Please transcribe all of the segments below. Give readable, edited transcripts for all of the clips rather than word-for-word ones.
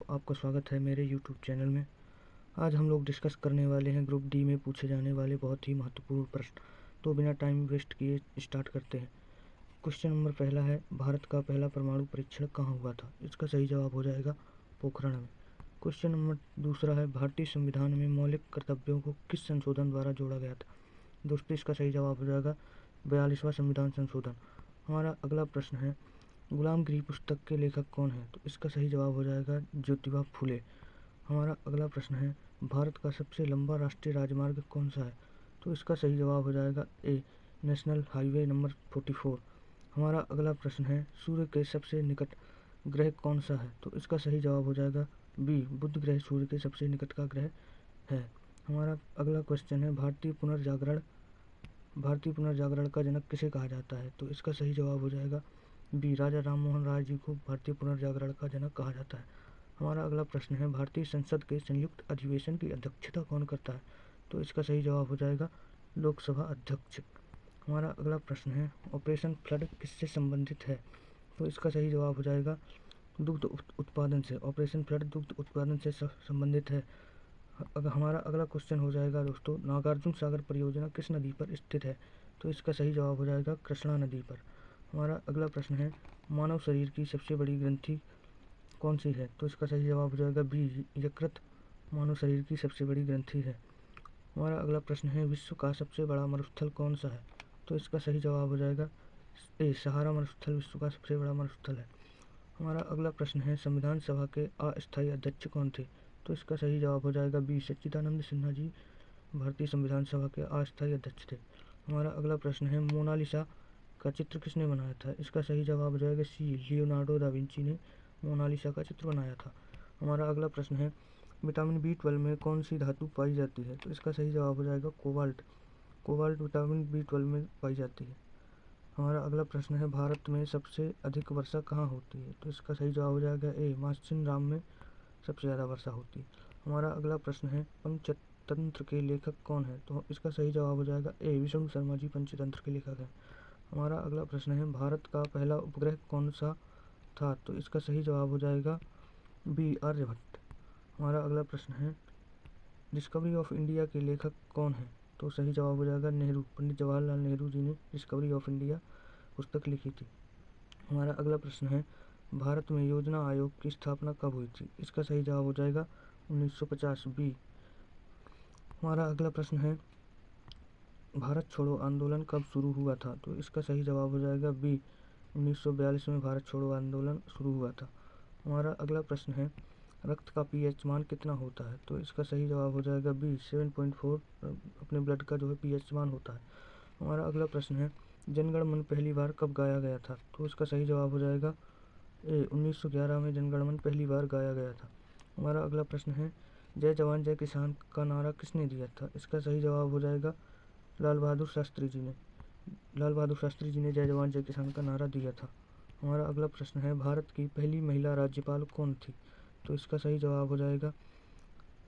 आपका स्वागत है मेरे यूट्यूब चैनल में। आज हम लोग डिस्कस करने वाले हैं ग्रुप डी में पूछे जाने वाले बहुत ही महत्वपूर्ण प्रश्न। तो बिना टाइम वेस्ट किए स्टार्ट करते हैं। क्वेश्चन नंबर पहला है, भारत का पहला परमाणु परीक्षण कहाँ हुआ था? इसका सही जवाब हो जाएगा पोखरण में। क्वेश्चन नंबर दूसरा है, भारतीय संविधान में मौलिक कर्तव्यों को किस संशोधन द्वारा जोड़ा गया था? दोस्तों, इसका सही जवाब हो जाएगा 42वां संविधान संशोधन। हमारा अगला प्रश्न है, गुलामगिरी पुस्तक के लेखक कौन है? तो इसका सही जवाब हो जाएगा ज्योतिबा फुले। हमारा अगला प्रश्न है, भारत का सबसे लंबा राष्ट्रीय राजमार्ग कौन सा है? तो इसका सही जवाब हो जाएगा ए, नेशनल हाईवे नंबर 44। हमारा अगला प्रश्न है, सूर्य के सबसे निकट ग्रह कौन सा है? तो इसका सही जवाब हो जाएगा बी, बुध ग्रह सूर्य के सबसे निकट का ग्रह है। हमारा अगला क्वेश्चन है, भारतीय पुनर्जागरण का जनक किसे कहा जाता है? तो इसका सही जवाब हो जाएगा बी, राजा राम मोहन राय जी को भारतीय पुनर्जागरण का जनक कहा जाता है। हमारा अगला प्रश्न है, भारतीय संसद के संयुक्त अधिवेशन की अध्यक्षता कौन करता है? तो इसका सही जवाब हो जाएगा लोकसभा अध्यक्ष। हमारा अगला प्रश्न है, ऑपरेशन फ्लड किससे संबंधित है? तो इसका सही जवाब हो जाएगा दुग्ध उत्पादन से। ऑपरेशन फ्लड दुग्ध उत्पादन से संबंधित है। हमारा अगला क्वेश्चन हो जाएगा दोस्तों, नागार्जुन सागर परियोजना किस नदी पर स्थित है? तो इसका सही जवाब हो जाएगा कृष्णा नदी पर। हमारा अगला प्रश्न है, मानव शरीर की सबसे बड़ी ग्रंथि कौन सी है? तो इसका सही जवाब हो जाएगा बी, यकृत मानव शरीर की सबसे बड़ी ग्रंथि है। हमारा अगला प्रश्न है, विश्व का सबसे बड़ा मरुस्थल कौन सा है? तो इसका सही जवाब हो जाएगा ए, सहारा मरुस्थल विश्व का सबसे बड़ा मरुस्थल है। हमारा अगला प्रश्न है, संविधान सभा के अस्थायी अध्यक्ष कौन थे? तो इसका सही जवाब हो जाएगा बी, सच्चिदानंद सिन्हा जी भारतीय संविधान सभा के अस्थायी अध्यक्ष थे। हमारा अगला प्रश्न है, मोनालिसा का चित्र किसने बनाया था? इसका सही जवाब हो जाएगा सी, लियोनार्डो दा विंची ने मोनालिसा का चित्र बनाया था। हमारा अगला प्रश्न है, विटामिन B12 में कौन सी धातु पाई जाती है? तो इसका सही जवाब हो जाएगा कोबाल्ट। कोबाल्ट विटामिन B12 में पाई जाती है। हमारा अगला प्रश्न है, भारत में सबसे अधिक वर्षा कहाँ होती है? तो इसका सही जवाब हो जाएगा ए, मानसिन राम में सबसे ज़्यादा वर्षा होती है। हमारा अगला प्रश्न है, पंचतंत्र के लेखक कौन है? तो इसका सही जवाब हो जाएगा ए, विष्णु शर्मा जी पंचतंत्र के लेखक हैं। हमारा अगला प्रश्न है, भारत का पहला उपग्रह कौन सा था? तो इसका सही जवाब हो जाएगा बी, आर्यभट्ट। हमारा अगला प्रश्न है, डिस्कवरी ऑफ इंडिया के लेखक कौन है? तो सही जवाब हो जाएगा नेहरू, पंडित जवाहरलाल नेहरू जी ने डिस्कवरी ऑफ इंडिया पुस्तक लिखी थी। हमारा अगला प्रश्न है, भारत में योजना आयोग की स्थापना कब हुई थी? इसका सही जवाब हो जाएगा 1950 बी। हमारा अगला प्रश्न है, भारत छोड़ो आंदोलन कब शुरू हुआ था? तो इसका सही जवाब हो जाएगा बी, 1942 में भारत छोड़ो आंदोलन शुरू हुआ था। हमारा अगला प्रश्न है, रक्त का पीएच मान कितना होता है? तो इसका सही जवाब हो जाएगा बी, 7.4 अपने ब्लड का जो है पीएच मान होता है। हमारा अगला प्रश्न है, जनगण मन पहली बार कब गाया गया था? तो इसका सही जवाब हो जाएगा ए, 1911 में जनगण मन पहली बार गाया गया था। हमारा अगला प्रश्न है, जय जवान जय किसान का नारा किसने दिया था? इसका सही जवाब हो जाएगा लाल बहादुर शास्त्री जी ने। लाल बहादुर शास्त्री जी ने जय जवान जय किसान का नारा दिया था। हमारा अगला प्रश्न है, भारत की पहली महिला राज्यपाल कौन थी? तो इसका सही जवाब हो जाएगा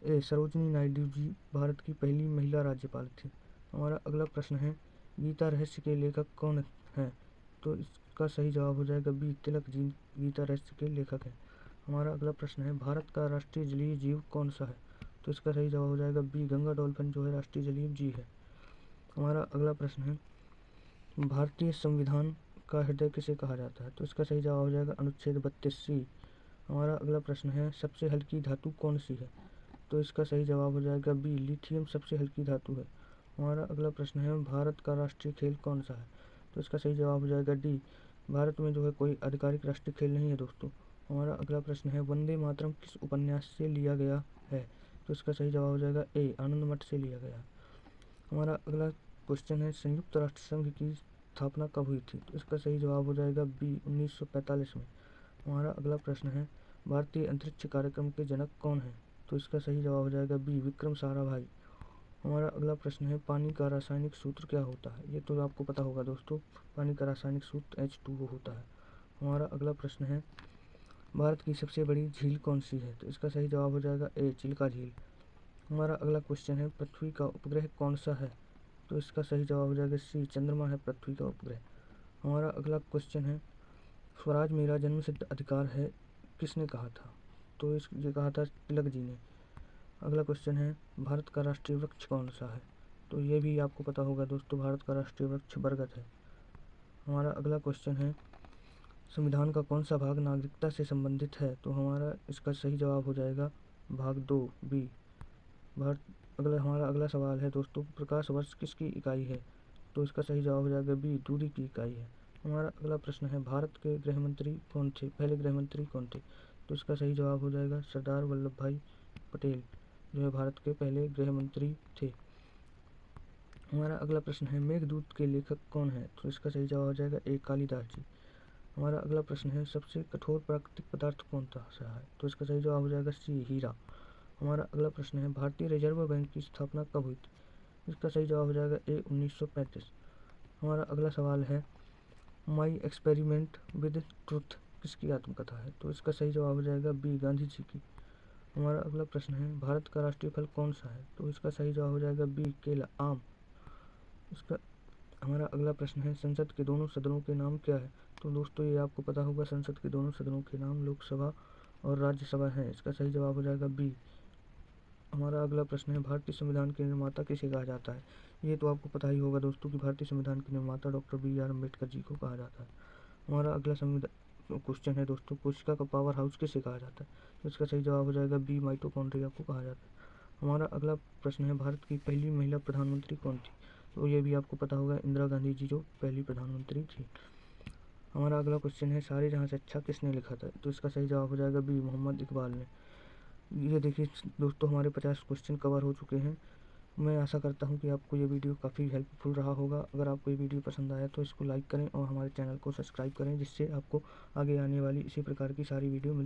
ए, सरोजिनी नायडू जी भारत की पहली महिला राज्यपाल थी। हमारा अगला प्रश्न है, गीता रहस्य के लेखक कौन हैं? तो इसका सही जवाब हो जाएगा बी, तिलक जी गीता रहस्य के लेखक हैं। हमारा अगला प्रश्न है, भारत का राष्ट्रीय जलीय जीव कौन सा है? तो इसका सही जवाब हो जाएगा बी, गंगा डॉल्फिन जो है राष्ट्रीय जलीय जीव है। हमारा अगला प्रश्न है, भारतीय संविधान का हृदय किसे कहा जाता है? तो इसका सही जवाब हो जाएगा अनुच्छेद 32C। हमारा अगला प्रश्न है, सबसे हल्की धातु कौन सी है? तो इसका सही जवाब हो जाएगा बी, लिथियम सबसे हल्की धातु है। हमारा अगला प्रश्न है, भारत का राष्ट्रीय खेल कौन सा है? तो इसका सही जवाब हो जाएगा डी, भारत में जो है कोई आधिकारिक राष्ट्रीय खेल नहीं है दोस्तों। हमारा अगला प्रश्न है, वंदे मातरम किस उपन्यास से लिया गया है? तो इसका सही जवाब हो जाएगा ए, आनंद मठ से लिया गया है। हमारा अगला क्वेश्चन है, संयुक्त राष्ट्र संघ की स्थापना कब हुई थी? तो इसका सही जवाब हो जाएगा बी, 1945 में। हमारा अगला प्रश्न है, भारतीय अंतरिक्ष कार्यक्रम के जनक कौन है? तो इसका सही जवाब हो जाएगा बी, विक्रम साराभाई। हमारा अगला प्रश्न है, पानी का रासायनिक सूत्र क्या होता है? ये तो आपको पता होगा दोस्तों, पानी का रासायनिक सूत्र H2O होता है। हमारा अगला प्रश्न है, भारत की सबसे बड़ी झील कौन सी है? तो इसका सही जवाब हो जाएगा ए, चिल्का झील। हमारा अगला क्वेश्चन है, पृथ्वी का उपग्रह कौन सा है? तो इसका सही जवाब हो जाएगा सी, चंद्रमा है पृथ्वी का उपग्रह। हमारा अगला क्वेश्चन है, स्वराज मेरा जन्मसिद्ध अधिकार है किसने कहा था? तो ये कहा था तिलक जी ने। अगला क्वेश्चन है भारत का राष्ट्रीय वृक्ष कौन सा है? तो ये भी आपको पता होगा दोस्तों, भारत का राष्ट्रीय वृक्ष बरगद है। हमारा अगला क्वेश्चन है संविधान का कौन सा भाग नागरिकता से संबंधित है? तो हमारा इसका सही जवाब हो जाएगा भाग 2 बी। हमारा अगला सवाल है दोस्तों, प्रकाश वर्ष किसकी इकाई है? तो इसका सही जवाब हो जाएगा बी, दूरी की इकाई है। हमारा अगला प्रश्न है भारत के गृहमंत्री कौन थे? पहले गृहमंत्री कौन थे? तो इसका सही जवाब हो जाएगा सरदार वल्लभ भाई पटेल, जो है भारत के पहले गृहमंत्री थे। हमारा अगला प्रश्न है मेघदूत के लेखक कौन है? तो इसका सही जवाब हो जाएगा ए, कालिदास जी। हमारा अगला प्रश्न है सबसे कठोर प्राकृतिक पदार्थ कौन सा है? तो इसका सही जवाब हो जाएगा सी, हीरा। हमारा अगला प्रश्न है भारतीय रिजर्व बैंक की स्थापना कब हुई थी? इसका सही जवाब हो जाएगा ए, 1935। हमारा अगला सवाल है माई एक्सपेरिमेंट विद ट्रुथ किसकी आत्मकथा है? तो इसका सही जवाब हो जाएगा बी, गांधी जी की। हमारा अगला प्रश्न है भारत का राष्ट्रीय फल कौन सा है? तो इसका सही जवाब हो जाएगा बी, केला, आम। इसका हमारा अगला प्रश्न है संसद के दोनों सदनों के नाम क्या है? तो दोस्तों ये आपको पता होगा, संसद के दोनों सदनों के नाम लोकसभा और राज्यसभा हैं। इसका सही जवाब हो जाएगा बी। हमारा अगला प्रश्न है भारतीय संविधान के निर्माता किसे कहा जाता है? ये तो आपको पता ही होगा दोस्तों कि भारतीय संविधान के निर्माता डॉक्टर बी.आर. अम्बेडकर जी को कहा जाता है। हमारा अगला क्वेश्चन है दोस्तों, कोशिका का पावर हाउस किसे कहा जाता है? तो इसका सही जवाब हो जाएगा बी, माइटोकॉन्ड्रिया को कहा जाता है। हमारा अगला प्रश्न है भारत की पहली महिला प्रधानमंत्री कौन थी? तो ये भी आपको पता होगा, इंदिरा गांधी जी जो पहली प्रधानमंत्री थी। हमारा अगला क्वेश्चन है सारे जहाँ से अच्छा किसने लिखा था? तो इसका सही जवाब हो जाएगा बी, मोहम्मद इकबाल ने। ये देखिए दोस्तों, हमारे 50 क्वेश्चन कवर हो चुके हैं। मैं आशा करता हूँ कि आपको ये वीडियो काफ़ी हेल्पफुल रहा होगा। अगर आपको ये वीडियो पसंद आया तो इसको लाइक करें और हमारे चैनल को सब्सक्राइब करें, जिससे आपको आगे आने वाली इसी प्रकार की सारी वीडियो मिलती